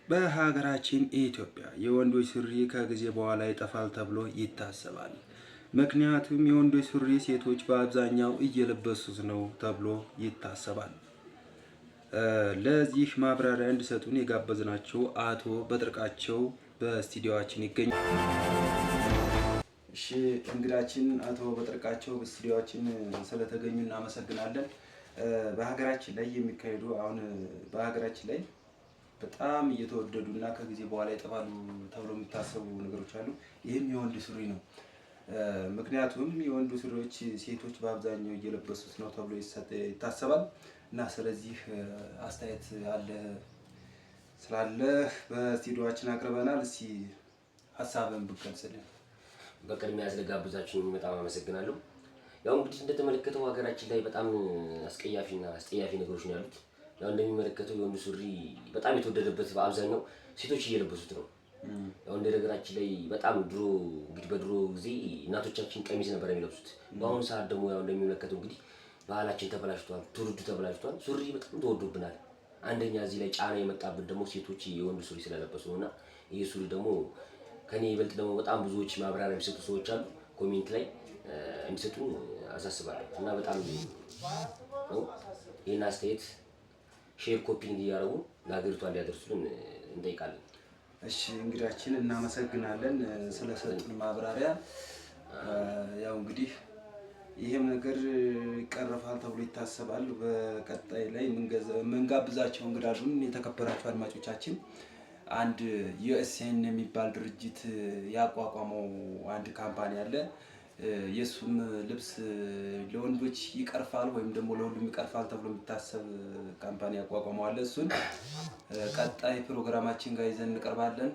በሀገራችን ኢትዮጵያ የወንዶች ሱሪ ከጊዜ በኋላ ይጠፋል ተብሎ ይታሰባል። ምክንያቱም የወንዶች ሱሪ ሴቶች በአብዛኛው እየለበሱት ነው ተብሎ ይታሰባል። ለዚህ ማብራሪያ እንዲሰጡን የጋበዝናቸው አቶ በጥርቃቸው በስቱዲዮአችን ይገኛል። እሺ እንግዳችን አቶ በጥርቃቸው በስቱዲዮአችን ስለተገኙ እናመሰግናለን። በሀገራችን ላይ የሚካሄዱ በሀገራችን ላይ በጣም እየተወደዱና ከጊዜ በኋላ ይጠፋሉ ተብሎ የሚታሰቡ ነገሮች አሉ። ይህም የወንድ ሱሪ ነው። ምክንያቱም የወንድ ሱሪዎች ሴቶች በአብዛኛው እየለበሱት ነው ተብሎ ይታሰባል እና ስለዚህ አስተያየት አለ ስላለህ በስቱዲዮአችን አቅርበናል። እስኪ ሀሳብን ብትገልጽልን። በቅድሚያ ስለጋበዛችሁኝ በጣም አመሰግናለሁ። ያው እንግዲህ እንደተመለከተው ሀገራችን ላይ በጣም አስቀያፊና አስጠያፊ ነገሮች ነው ያሉት። ያው እንደሚመለከተው የወንድ ሱሪ በጣም የተወደደበት በአብዛኛው ሴቶች እየለበሱት ነው። ያው እንደ ነገራችን ላይ በጣም ድሮ እንግዲህ በድሮ ጊዜ እናቶቻችን ቀሚስ ነበር የሚለብሱት። በአሁኑ ሰዓት ደግሞ ያው እንደሚመለከተው እንግዲህ ባህላችን ተበላሽቷል፣ ትውልዱ ተበላሽቷል። ሱሪ በጣም ተወዶብናል። አንደኛ እዚህ ላይ ጫና የመጣብን ደግሞ ሴቶች የወንድ ሱሪ ስለለበሱ ነውና ይሄ ሱሪ ደግሞ ከኔ ይበልጥ ደግሞ በጣም ብዙዎች ማብራሪያ የሚሰጡ ሰዎች አሉ። ኮሜንት ላይ እንዲሰጡ አሳስባለሁ እና በጣም ነው ይሄን አስተያየት ሼር ኮፒንግ እያደረጉ ለሀገሪቷ እንዲያደርሱልን እንጠይቃለን። እሺ እንግዳችን እናመሰግናለን ስለሰጡን ማብራሪያ። ያው እንግዲህ ይሄም ነገር ይቀረፋል ተብሎ ይታሰባል። በቀጣይ ላይ የምንጋብዛቸው እንግዳሉን የተከበራቸው አድማጮቻችን አንድ ዩኤስኤን የሚባል ድርጅት ያቋቋመው አንድ ካምፓኒ አለ። የሱም ልብስ ለወንዶች ይቀርፋል ወይም ደግሞ ለሁሉም ይቀርፋል ተብሎ የሚታሰብ ካምፓኒ ያቋቋመው አለ። እሱን ቀጣይ ፕሮግራማችን ጋር ይዘን እንቀርባለን።